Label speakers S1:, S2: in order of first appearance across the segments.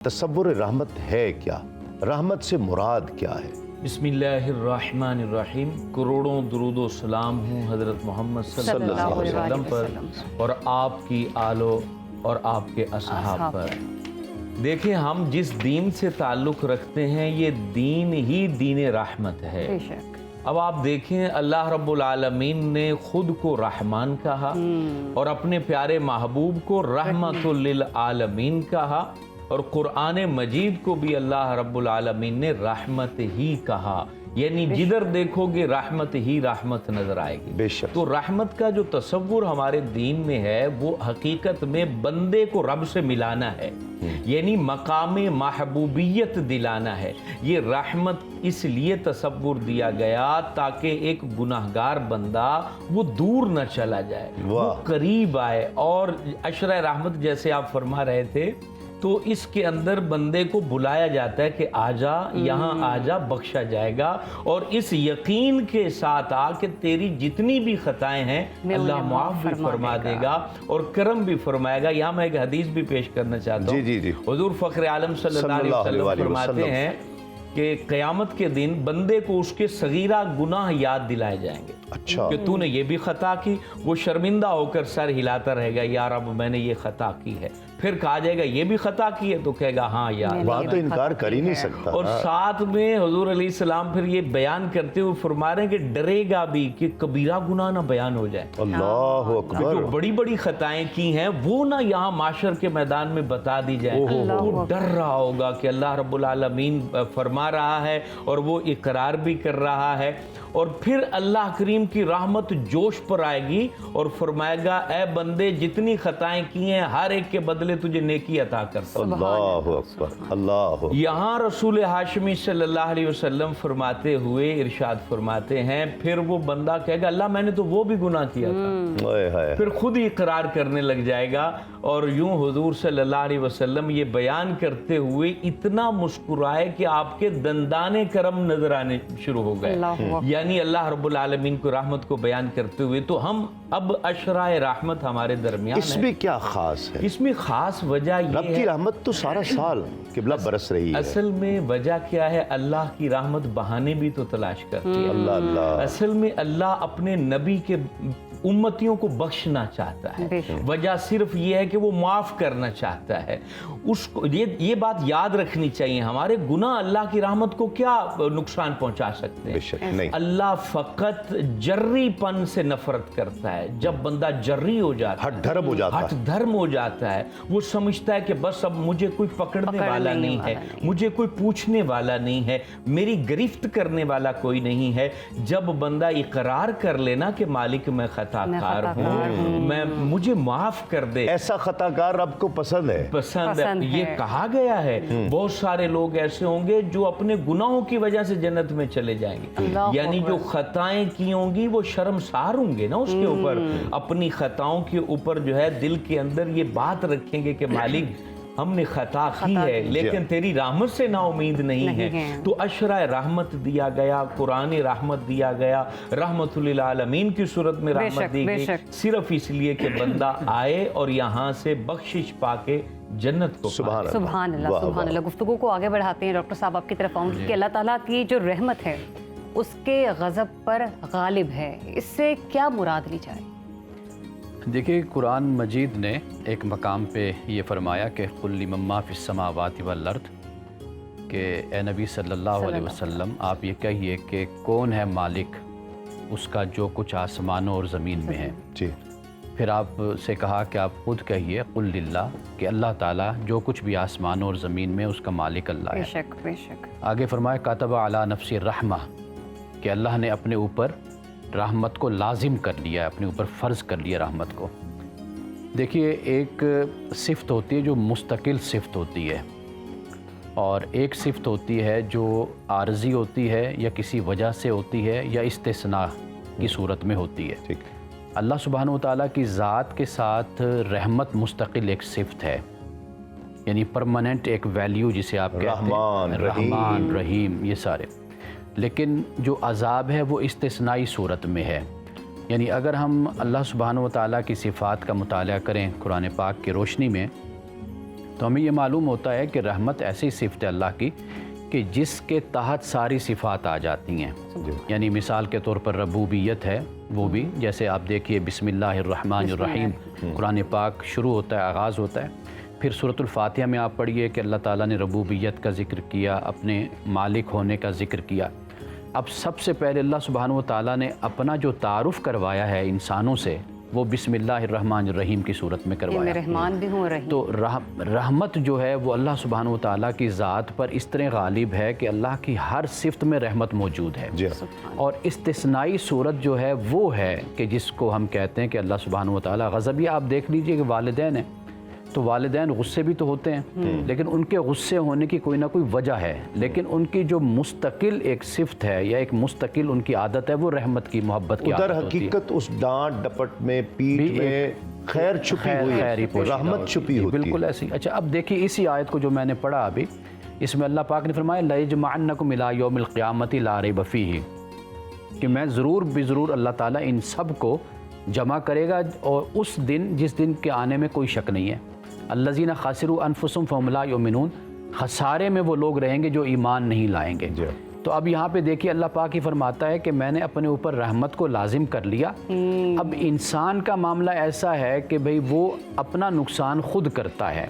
S1: تصور رحمت ہے کیا؟ رحمت سے مراد کیا ہے؟
S2: بسم اللہ الرحمن الرحیم۔ کروڑوں درود و سلام ہوں حضرت محمد صلی اللہ علیہ وسلم پر اور آپ کی آلو اور آپ کے اصحاب پر۔ دیکھیں، ہم جس دین سے تعلق رکھتے ہیں یہ دین ہی دین رحمت ہے۔ اب آپ دیکھیں، اللہ رب العالمین نے خود کو رحمان کہا اور اپنے پیارے محبوب کو رحمت للعالمین کہا، اور قرآن مجید کو بھی اللہ رب العالمین نے رحمت ہی کہا، یعنی جدھر دیکھو گے رحمت ہی رحمت نظر آئے گی۔
S1: بے شک۔
S2: تو رحمت کا جو تصور ہمارے دین میں ہے وہ حقیقت میں بندے کو رب سے ملانا ہے، یعنی مقام محبوبیت دلانا ہے۔ یہ رحمت اس لیے تصور دیا گیا تاکہ ایک گناہگار بندہ وہ دور نہ چلا جائے، وہ قریب آئے۔ اور عشرہ رحمت جیسے آپ فرما رہے تھے، تو اس کے اندر بندے کو بلایا جاتا ہے کہ آجا، یہاں آجا، بخشا جائے گا، اور اس یقین کے ساتھ آ کہ تیری جتنی بھی خطائیں ہیں اللہ معاف بھی فرما دے گا اور کرم بھی فرمائے گا۔ یہاں میں ایک حدیث بھی پیش کرنا چاہتا ہوں۔ حضور فخر عالم صلی اللہ علیہ وسلم فرماتے ہیں کہ قیامت کے دن بندے کو اس کے صغیرہ گناہ یاد دلائے جائیں گے۔
S1: اچھا،
S2: کہ تو نے یہ بھی خطا کی، وہ شرمندہ ہو کر سر ہلاتا رہے گا، یا رب میں نے یہ خطا کی ہے۔ پھر کہا جائے گا یہ بھی خطا کی ہے، تو کہے گا ہاں یار،
S1: وہاں تو انکار کر ہی نہیں سکتا۔
S2: اور ساتھ میں حضور علیہ السلام پھر یہ بیان کرتے ہوئے فرما رہے ہیں کہ ڈرے گا بھی کہ کبیرہ گناہ نہ بیان ہو جائے،
S1: اللہ اکبر،
S2: جو بڑی بڑی خطائیں کی ہیں وہ نہ یہاں معاشر کے میدان میں بتا دی جائے۔ وہ ڈر رہا ہوگا کہ اللہ رب العالمین فرما رہا ہے اور وہ اقرار بھی کر رہا ہے، اور پھر اللہ کریم کی رحمت جوش پر آئے گی اور فرمائے گا اے بندے جتنی خطائیں کی ہیں ہر ایک کے بدلے تجھے نیکی عطا کرتا ہوں۔
S1: اللہ اکبر، اللہ اکبر۔
S2: یہاں رسول ہاشمی صلی اللہ علیہ وسلم فرماتے ہوئے ارشاد فرماتے ہیں، پھر وہ بندہ کہے گا اللہ میں نے تو وہ بھی گناہ کیا تھا، پھر خود ہی اقرار کرنے لگ جائے گا۔ اور یوں حضور صلی اللہ علیہ وسلم یہ بیان کرتے ہوئے اتنا مسکرائے کہ آپ کے دندان کرم نظر آنے شروع ہو گئے، یعنی اللہ رب العالمین کو رحمت کو بیان کرتے ہوئے۔ تو ہم اب عشرہ رحمت ہمارے درمیان
S1: اس میں کیا خاص ہے؟
S2: اس میں خاص وجہ یہ
S1: رب کی رحمت تو سارا سال قبلہ برس رہی ہے۔
S2: اصل میں وجہ کیا ہے؟ اللہ کی رحمت بہانے بھی تو تلاش کرتی ہے۔
S1: اللہ اللہ،
S2: اصل میں اللہ اپنے نبی کے امتیوں کو بخشنا چاہتا ہے، وجہ صرف یہ ہے کہ وہ معاف کرنا چاہتا ہے اس کو۔ یہ بات یاد رکھنی چاہیے، ہمارے گناہ اللہ کی رحمت کو کیا نقصان پہنچا سکتے ہیں؟ اللہ فقط جری پن سے نفرت کرتا ہے۔ جب بندہ جری ہو جاتا ہے، ہٹ دھرم ہو جاتا ہے، وہ سمجھتا ہے کہ بس اب مجھے کوئی پکڑنے والا نہیں ہے، مجھے کوئی پوچھنے والا نہیں ہے، میری گرفت کرنے والا کوئی نہیں ہے۔ جب بندہ اقرار کر لینا کہ مالک میں خطا کار ہوں، مجھے معاف کر دے،
S1: ایسا خطا کار رب کو پسند ہے۔
S2: یہ کہا گیا ہے بہت سارے لوگ ایسے ہوں گے جو اپنے گناہوں کی وجہ سے جنت میں چلے جائیں گے، یعنی جو خطائیں کی ہوں گی وہ شرمسار ہوں گے نا اس کے اوپر، اپنی خطاؤں کے اوپر جو ہے دل کے اندر یہ بات رکھیں گے کہ مالک ہم نے خطا کی ہے لیکن تیری رحمت سے نا امید نہیں ہے۔ تو عشرہ رحمت دیا گیا، قرآن رحمت دیا گیا، رحمت للعالمین کی صورت میں رحمت دی گئی، صرف اس لیے کہ بندہ آئے اور یہاں سے بخشش پا کے جنت کو
S1: سبحان اللہ،
S3: سبحان اللہ، سبحان اللہ۔ گفتگو کو آگے بڑھاتے ہیں ڈاکٹر صاحب، آپ کی طرف آؤں گی کہ اللہ تعالیٰ کی جو رحمت ہے اس کے غضب پر غالب ہے، اس سے کیا مراد لی جائے؟
S4: دیکھیے، قرآن مجید نے ایک مقام پہ یہ فرمایا کہ قل لمن ما فی السماوات والارض، کہ اے نبی صلی اللہ علیہ وسلم آپ یہ کہیے کہ کون ہے مالک اس کا جو کچھ آسمانوں اور زمین میں ہے۔
S1: جی،
S4: پھر آپ سے کہا کہ آپ خود کہیے قل للہ، کہ اللہ تعالیٰ جو کچھ بھی آسمانوں اور زمین میں اس کا مالک اللہ ہے۔
S3: بے شک، بے شک۔
S4: آگے فرمایا کاتب علی نفس الرحمہ، کہ اللہ نے اپنے اوپر رحمت کو لازم کر لیا ہے، اپنے اوپر فرض کر لیا رحمت کو۔ دیکھیے، ایک صفت ہوتی ہے جو مستقل صفت ہوتی ہے، اور ایک صفت ہوتی ہے جو عارضی ہوتی ہے یا کسی وجہ سے ہوتی ہے یا استثناء کی صورت میں ہوتی ہے۔ اللہ سبحانہ وتعالیٰ کی ذات کے ساتھ رحمت مستقل ایک صفت ہے، یعنی پرماننٹ ایک ویلیو جسے آپ کہتے ہیں، رحمان، رحیم، یہ سارے۔ لیکن جو عذاب ہے وہ استثنائی صورت میں ہے، یعنی اگر ہم اللہ سبحانہ وتعالیٰ کی صفات کا مطالعہ کریں قرآن پاک کی روشنی میں تو ہمیں یہ معلوم ہوتا ہے کہ رحمت ایسی صفت ہے اللہ کی کہ جس کے تحت ساری صفات آ جاتی ہیں. یعنی مثال کے طور پر ربوبیت ہے، وہ بھی جیسے آپ دیکھیے بسم اللہ الرحمن الرحیم قرآن پاک شروع ہوتا ہے، آغاز ہوتا ہے. پھر سورۃ الفاتحہ میں آپ پڑھیے کہ اللہ تعالیٰ نے ربوبیت کا ذکر کیا، اپنے مالک ہونے کا ذکر کیا. اب سب سے پہلے اللہ سبحانہ و تعالیٰ نے اپنا جو تعارف کروایا ہے انسانوں سے وہ بسم اللہ الرحمن الرحیم کی صورت میں کروایا.
S3: میں رحمان بھی ہوں رحیم.
S4: تو رحمت جو ہے وہ اللہ سبحانہ و تعالیٰ کی ذات پر اس طرح غالب ہے کہ اللہ کی ہر صفت میں رحمت موجود ہے. اور استثنائی صورت جو ہے وہ ہے کہ جس کو ہم کہتے ہیں کہ اللہ سبحانہ و تعالیٰ غضب. یہ آپ دیکھ لیجئے کہ والدین ہیں تو والدین غصے بھی تو ہوتے ہیں، لیکن ان کے غصے ہونے کی کوئی نہ کوئی وجہ ہے، لیکن ان کی جو مستقل ایک صفت ہے یا ایک مستقل ان کی عادت ہے وہ رحمت کی، محبت کی عادت ہوتی ہے.
S1: حقیقت اس ڈانٹ ڈپٹ میں پیٹھ میں خیر چھپی ہوئی ہے، رحمت چھپی ہوتی ہے.
S4: بالکل ایسی. اچھا اب دیکھیے اسی آیت کو جو میں نے پڑھا ابھی، اس میں اللہ پاک نے فرمایا لَيَجْمَعَنَّكُمْ إِلَىٰ يَوْمِ الْقِيَامَةِ لَا رَيْبَ فِيهِ، کہ میں ضرور بضرور اللہ تعالیٰ ان سب کو جمع کرے گا اور اس دن جس دن کے آنے میں کوئی شک نہیں ہے. الذین خاسروا انفسهم فهم لا یؤمنون، خسارے میں وہ لوگ رہیں گے جو ایمان نہیں لائیں گے. تو اب یہاں پہ دیکھیے اللہ پاک ہی فرماتا ہے کہ میں نے اپنے اوپر رحمت کو لازم کر لیا. اب انسان کا معاملہ ایسا ہے کہ بھئی وہ اپنا نقصان خود کرتا ہے.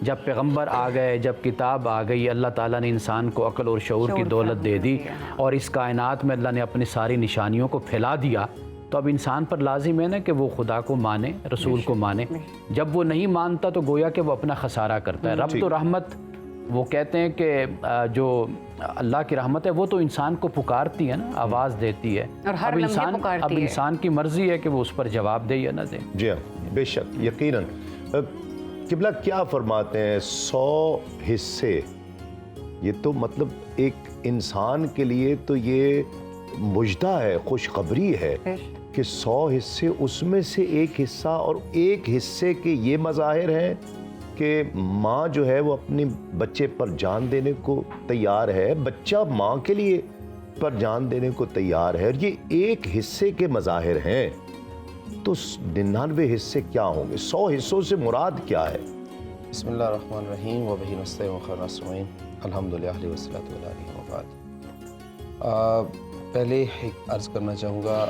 S4: جب پیغمبر آ گئے، جب کتاب آ گئی، اللہ تعالیٰ نے انسان کو عقل اور شعور کی دولت دے دی اور اس کائنات میں اللہ نے اپنی ساری نشانیوں کو پھیلا دیا، تو اب انسان پر لازم ہے نا کہ وہ خدا کو مانے، رسول کو مانے. جب وہ نہیں مانتا تو گویا کہ وہ اپنا خسارہ کرتا ہے. رب تو رحمت، وہ کہتے ہیں کہ جو اللہ کی رحمت ہے وہ تو انسان کو پکارتی ہے نا، آواز دیتی ہے. اب انسان کی مرضی ہے کہ وہ اس پر جواب دے یا نہ دے.
S1: جی ہاں، بے شک، یقیناً. قبلہ کیا فرماتے ہیں 100 حصے؟ یہ تو مطلب ایک انسان کے لیے تو یہ مجدہ ہے، خوشخبری ہے کہ 100 حصے، اس میں سے ایک حصہ، اور ایک حصے کے یہ مظاہر ہیں کہ ماں جو ہے وہ اپنی بچے پر جان دینے کو تیار ہے، بچہ ماں کے لیے پر جان دینے کو تیار ہے، اور یہ ایک حصے کے مظاہر ہیں. تو 99 حصے کیا ہوں گے؟ 100 حصوں سے مراد کیا ہے؟
S5: بسم اللہ الرحمن الرحیم وبہ نستعین وخیر نستعین الحمدللہ والصلاۃ والسلام وبعد. پہلے ایک عرض کرنا چاہوں گا،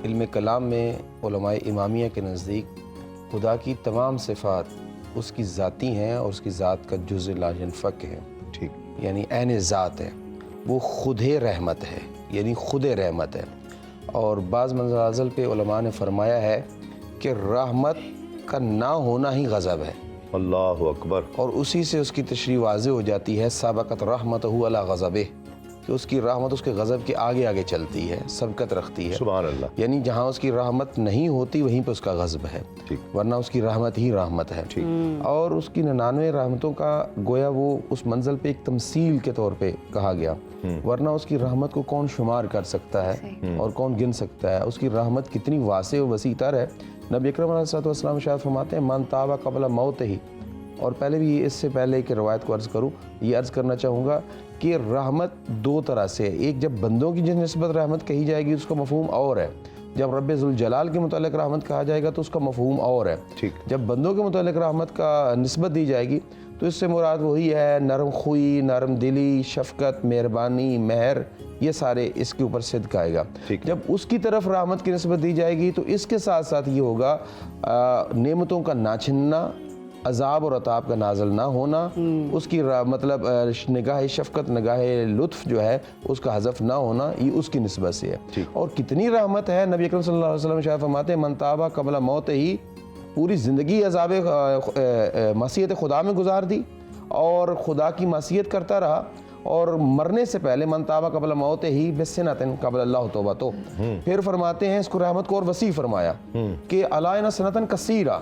S5: علم کلام میں علماء امامیہ کے نزدیک خدا کی تمام صفات اس کی ذاتی ہیں اور اس کی ذات کا جزء لا ينفک ہے.
S1: ٹھیک،
S5: یعنی عین ذات ہے، وہ خود رحمت ہے، یعنی خود رحمت ہے. اور بعض منازل پہ علماء نے فرمایا ہے کہ رحمت کا نہ ہونا ہی غضب ہے.
S1: اللہ اکبر. اور
S5: اسی سے اس کی تشریح واضح ہو جاتی ہے، سابقت رحمتہ علی غضبہ، کہ اس کی رحمت اس کے غضب کے آگے آگے چلتی ہے، سبقت رکھتی ہے.
S1: سبحان اللہ.
S5: یعنی جہاں اس کی رحمت نہیں ہوتی وہیں پہ اس کا غضب ہے، ورنہ اس کی رحمت ہی رحمت ہے. اور اس کی 99 رحمتوں کا گویا وہ اس منزل پہ ایک تمثیل کے طور پہ کہا گیا، ورنہ اس کی رحمت کو کون شمار کر سکتا ہے اور کون گن سکتا ہے. اس کی رحمت کتنی واسع و وسیع تر ہے. نبی اکرم علیہ الصلوۃ والسلام ارشاد فرماتے ہیں من تاب قبل موت ہی. اور پہلے بھی اس سے پہلے کہ روایت کو عرض کروں، یہ عرض کرنا چاہوں گا کہ رحمت دو طرح سے ہے. ایک جب بندوں کی جس نسبت رحمت کہی جائے گی اس کا مفہوم اور ہے، جب رب ذوالجلال کے متعلق رحمت کہا جائے گا تو اس کا مفہوم اور ہے. جب بندوں کے متعلق رحمت کا نسبت دی جائے گی تو اس سے مراد وہی ہے نرم خوئی، نرم دلی، شفقت، مہربانی، مہر، یہ سارے اس کے اوپر صدق آئے گا. جب اس کی طرف رحمت کی نسبت دی جائے گی تو اس کے ساتھ ساتھ یہ ہوگا نعمتوں کا نہ چھننا، عذاب اور عطاب کا نازل نہ ہونا، اس کی مطلب نگاہ شفقت، نگاہ لطف جو ہے اس کا حذف نہ ہونا، یہ اس کی نسبت سے ہے. اور کتنی رحمت ہے، نبی اکرم صلی اللہ علیہ وسلم شاہ فرماتے ہیں من تاب قبل موت ہی، پوری زندگی عذاب معصیت خدا میں گزار دی اور خدا کی معصیت کرتا رہا، اور مرنے سے پہلے من تاب قبل موت ہی بسنۃ قبل اللہ توبۃ. پھر فرماتے ہیں اس کو رحمت کو اور وسیع فرمایا کہ علینا سنۃ کثیرہ،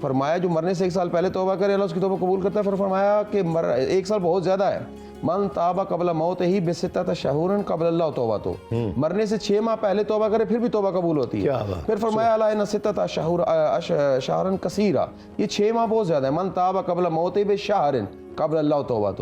S5: فرمایا جو مرنے سے 1 سال پہلے توبہ کرے اللہ اس کی توبہ قبول کرتا ہے. پھر فرمایا کہ 1 سال بہت زیادہ ہے، من تاب قبل موت ہی بستۃ شہور قبل اللہ توبۃ، مرنے سے 6 ماہ پہلے توبہ کرے پھر بھی توبہ قبول ہوتی ہے. پھر فرمایا علینا ستۃ شہرا کثیرہ، یہ 6 ماہ بہت زیادہ ہے. من تاب قبل موت ہی بشہر قبل اللہ توبۃ،